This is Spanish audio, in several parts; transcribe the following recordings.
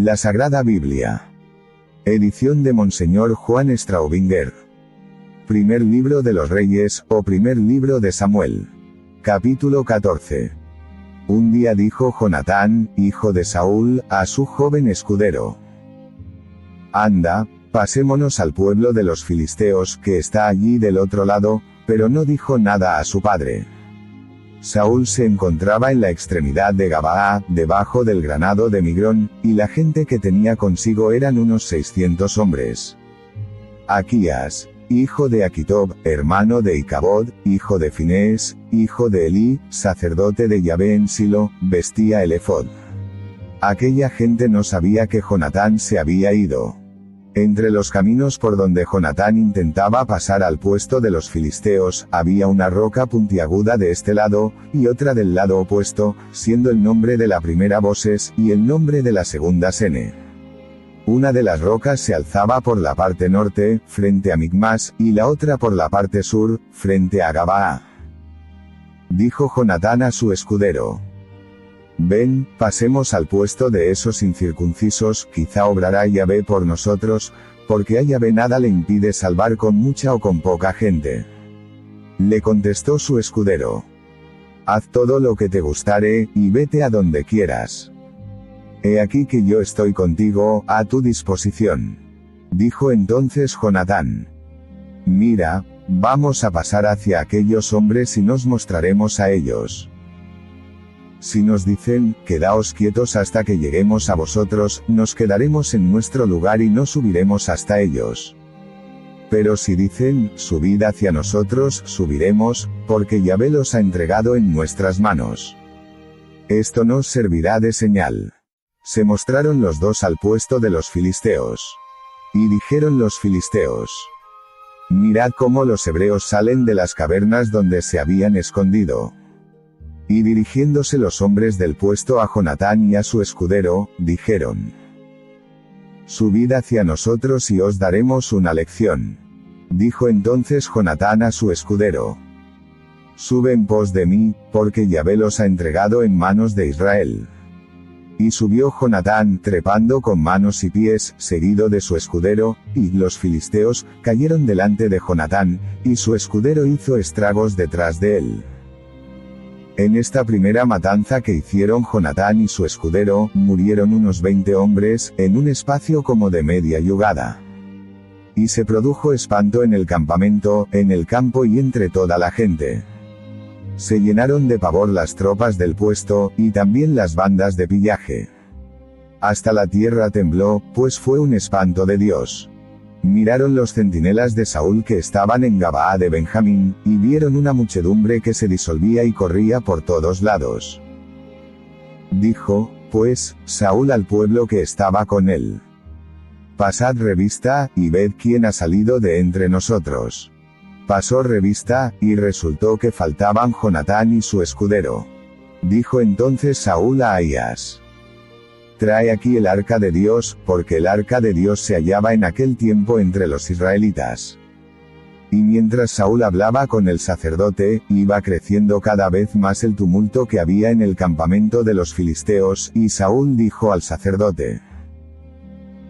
La Sagrada Biblia. Edición de Monseñor Juan Straubinger. Primer libro de los Reyes, o primer libro de Samuel. Capítulo 14. Un día dijo Jonatán, hijo de Saúl, a su joven escudero: Anda, pasémonos al pueblo de los filisteos que está allí del otro lado, pero no dijo nada a su padre. Saúl se encontraba en la extremidad de Gabaa, debajo del granado de Migrón, y la gente que tenía consigo eran unos 600 hombres. Aquías, hijo de Aquitob, hermano de Icabod, hijo de Finés, hijo de Elí, sacerdote de Yahvé en Silo, vestía el efod. Aquella gente no sabía que Jonatán se había ido. Entre los caminos por donde Jonatán intentaba pasar al puesto de los filisteos, había una roca puntiaguda de este lado, y otra del lado opuesto, siendo el nombre de la primera Boses, y el nombre de la segunda Sene. Una de las rocas se alzaba por la parte norte, frente a Micmas, y la otra por la parte sur, frente a Gabaa. Dijo Jonatán a su escudero: Ven, pasemos al puesto de esos incircuncisos, quizá obrará Yahvé por nosotros, porque a Yahvé nada le impide salvar con mucha o con poca gente. Le contestó su escudero: Haz todo lo que te gustare, y vete a donde quieras. He aquí que yo estoy contigo, a tu disposición. Dijo entonces Jonatán: Mira, vamos a pasar hacia aquellos hombres y nos mostraremos a ellos. Si nos dicen, quedaos quietos hasta que lleguemos a vosotros, nos quedaremos en nuestro lugar y no subiremos hasta ellos. Pero si dicen, subid hacia nosotros, subiremos, porque Yahvé los ha entregado en nuestras manos. Esto nos servirá de señal. Se mostraron los dos al puesto de los filisteos. Y dijeron los filisteos: Mirad cómo los hebreos salen de las cavernas donde se habían escondido. Y dirigiéndose los hombres del puesto a Jonatán y a su escudero, dijeron: Subid hacia nosotros y os daremos una lección. Dijo entonces Jonatán a su escudero: Sube en pos de mí, porque Yahvé los ha entregado en manos de Israel. Y subió Jonatán, trepando con manos y pies, seguido de su escudero, y los filisteos cayeron delante de Jonatán, y su escudero hizo estragos detrás de él. En esta primera matanza que hicieron Jonatán y su escudero, murieron unos 20 hombres, en un espacio como de media yugada. Y se produjo espanto en el campamento, en el campo y entre toda la gente. Se llenaron de pavor las tropas del puesto, y también las bandas de pillaje. Hasta la tierra tembló, pues fue un espanto de Dios. Miraron los centinelas de Saúl que estaban en Gabaa de Benjamín, y vieron una muchedumbre que se disolvía y corría por todos lados. Dijo, pues, Saúl al pueblo que estaba con él: Pasad revista, y ved quién ha salido de entre nosotros. Pasó revista, y resultó que faltaban Jonatán y su escudero. Dijo entonces Saúl a Ahías: Trae aquí el arca de Dios, porque el arca de Dios se hallaba en aquel tiempo entre los israelitas. Y mientras Saúl hablaba con el sacerdote, iba creciendo cada vez más el tumulto que había en el campamento de los filisteos, y Saúl dijo al sacerdote: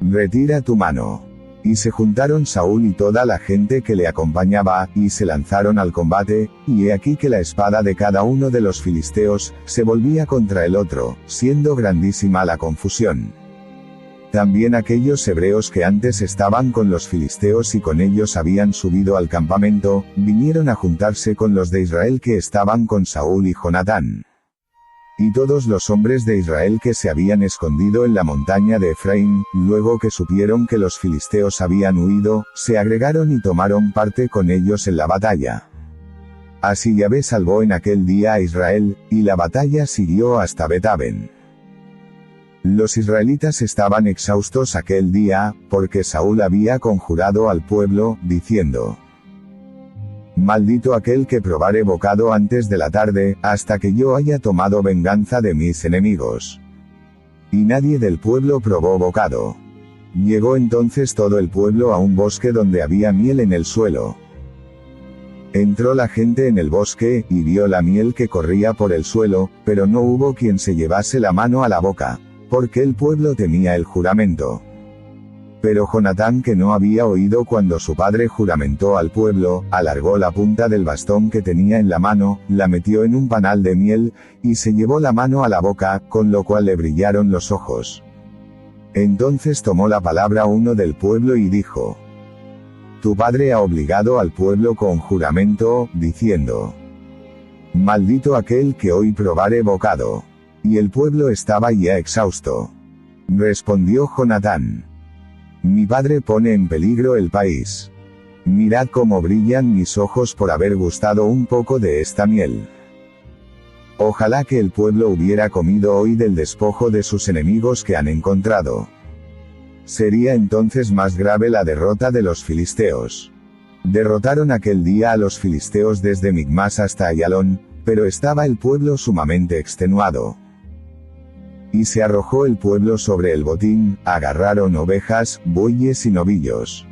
Retira tu mano. Y se juntaron Saúl y toda la gente que le acompañaba, y se lanzaron al combate, y he aquí que la espada de cada uno de los filisteos se volvía contra el otro, siendo grandísima la confusión. También aquellos hebreos que antes estaban con los filisteos y con ellos habían subido al campamento, vinieron a juntarse con los de Israel que estaban con Saúl y Jonatán. Y todos los hombres de Israel que se habían escondido en la montaña de Efraín, luego que supieron que los filisteos habían huido, se agregaron y tomaron parte con ellos en la batalla. Así Yahvé salvó en aquel día a Israel, y la batalla siguió hasta Bet-aven. Los israelitas estaban exhaustos aquel día, porque Saúl había conjurado al pueblo, diciendo: Maldito aquel que probare bocado antes de la tarde, hasta que yo haya tomado venganza de mis enemigos. Y nadie del pueblo probó bocado. Llegó entonces todo el pueblo a un bosque donde había miel en el suelo. Entró la gente en el bosque, y vio la miel que corría por el suelo, pero no hubo quien se llevase la mano a la boca. porque el pueblo temía el juramento. Pero Jonatán, que no había oído cuando su padre juramentó al pueblo, alargó la punta del bastón que tenía en la mano, la metió en un panal de miel, y se llevó la mano a la boca, con lo cual le brillaron los ojos. Entonces tomó la palabra uno del pueblo y dijo: Tu padre ha obligado al pueblo con juramento, diciendo: Maldito aquel que hoy probare bocado. Y el pueblo estaba ya exhausto. Respondió Jonatán: Mi padre pone en peligro el país. Mirad cómo brillan mis ojos por haber gustado un poco de esta miel. Ojalá que el pueblo hubiera comido hoy del despojo de sus enemigos que han encontrado. Sería entonces más grave la derrota de los filisteos. Derrotaron aquel día a los filisteos desde Micmas hasta Ayalón, pero estaba el pueblo sumamente extenuado. Y se arrojó el pueblo sobre el botín, agarraron ovejas, bueyes y novillos.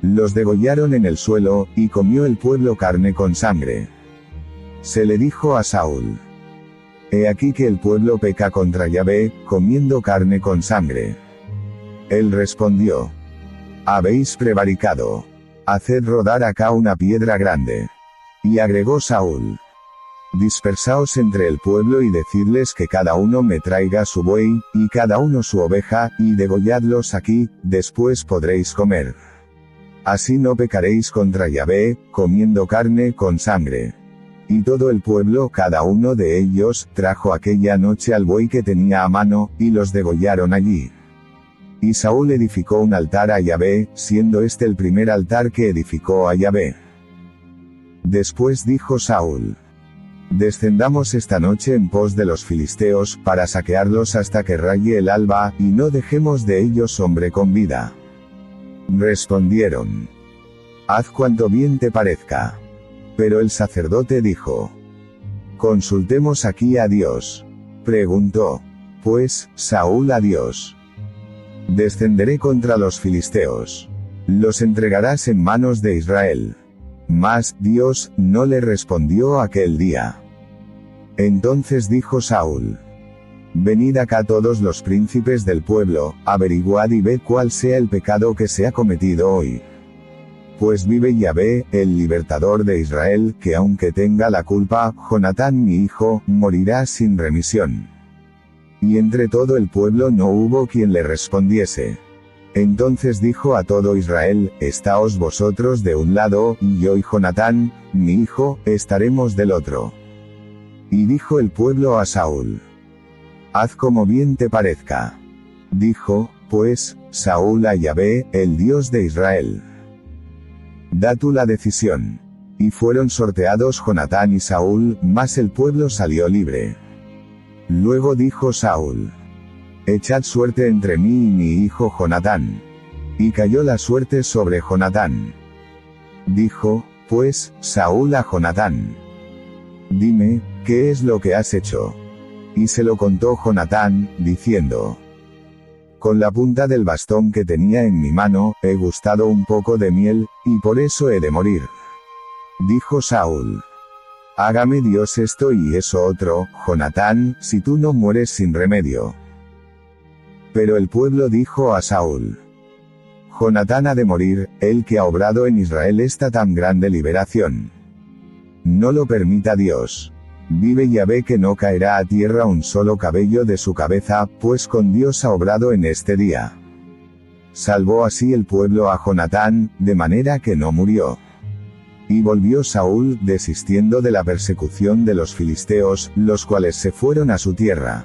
Los degollaron en el suelo, y comió el pueblo carne con sangre. Se le dijo a Saúl: He aquí que el pueblo peca contra Yahvé, comiendo carne con sangre. Él respondió: Habéis prevaricado. Haced rodar acá una piedra grande. Y agregó Saúl: Dispersaos entre el pueblo y decidles que cada uno me traiga su buey, y cada uno su oveja, y degolladlos aquí, después podréis comer. Así no pecaréis contra Yahvé, comiendo carne con sangre. Y todo el pueblo, cada uno de ellos, trajo aquella noche al buey que tenía a mano, y los degollaron allí. Y Saúl edificó un altar a Yahvé, siendo este el primer altar que edificó a Yahvé. Después dijo Saúl: Descendamos esta noche en pos de los filisteos, para saquearlos hasta que raye el alba, y no dejemos de ellos hombre con vida. Respondieron: Haz cuanto bien te parezca. Pero el sacerdote dijo: Consultemos aquí a Dios. Preguntó pues Saúl a Dios: Descenderé contra los filisteos. ¿Los entregarás en manos de Israel? Mas Dios no le respondió aquel día. Entonces dijo Saúl: Venid acá todos los príncipes del pueblo, averiguad y ved cuál sea el pecado que se ha cometido hoy. Pues vive Yahvé, el libertador de Israel, que aunque tenga la culpa, Jonatán mi hijo, morirá sin remisión. Y entre todo el pueblo no hubo quien le respondiese. Entonces dijo a todo Israel: Estáos vosotros de un lado, y yo y Jonatán, mi hijo, estaremos del otro. Y dijo el pueblo a Saúl: Haz como bien te parezca. Dijo, pues, Saúl a Yahvé, el Dios de Israel: Da tú la decisión. Y fueron sorteados Jonatán y Saúl, mas el pueblo salió libre. Luego dijo Saúl: Echad suerte entre mí y mi hijo Jonatán. Y cayó la suerte sobre Jonatán. Dijo, pues, Saúl a Jonatán: Dime, ¿qué es lo que has hecho? Y se lo contó Jonatán, diciendo: Con la punta del bastón que tenía en mi mano, he gustado un poco de miel, y por eso he de morir. Dijo Saúl: Hágame Dios esto y eso otro, Jonatán, si tú no mueres sin remedio. Pero el pueblo dijo a Saúl: Jonatán ha de morir, el que ha obrado en Israel esta tan grande liberación. No lo permita Dios. Vive Yahvé que no caerá a tierra un solo cabello de su cabeza, pues con Dios ha obrado en este día. Salvó así el pueblo a Jonatán, de manera que no murió. Y volvió Saúl, desistiendo de la persecución de los filisteos, los cuales se fueron a su tierra.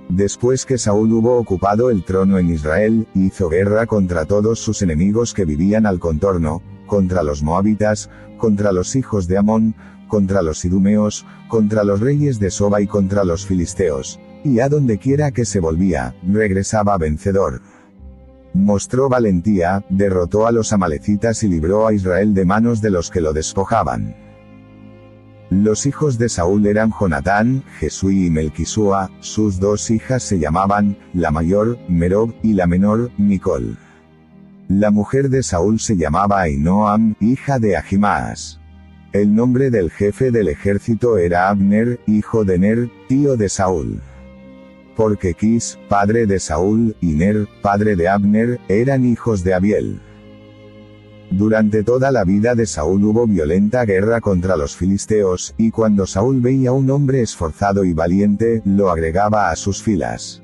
Después que Saúl hubo ocupado el trono en Israel, hizo guerra contra todos sus enemigos que vivían al contorno, contra los moabitas, contra los hijos de Amón, contra los idumeos, contra los reyes de Soba y contra los filisteos, y a donde quiera que se volvía, regresaba vencedor. Mostró valentía, derrotó a los amalecitas y libró a Israel de manos de los que lo despojaban. Los hijos de Saúl eran Jonatán, Jesúi y Melquisúa, sus dos hijas se llamaban, la mayor, Merob, y la menor, Micol. La mujer de Saúl se llamaba Ahinoam, hija de Ahimaas. El nombre del jefe del ejército era Abner, hijo de Ner, tío de Saúl. Porque Quis, padre de Saúl, y Ner, padre de Abner, eran hijos de Abiel. Durante toda la vida de Saúl hubo violenta guerra contra los filisteos, y cuando Saúl veía un hombre esforzado y valiente, lo agregaba a sus filas.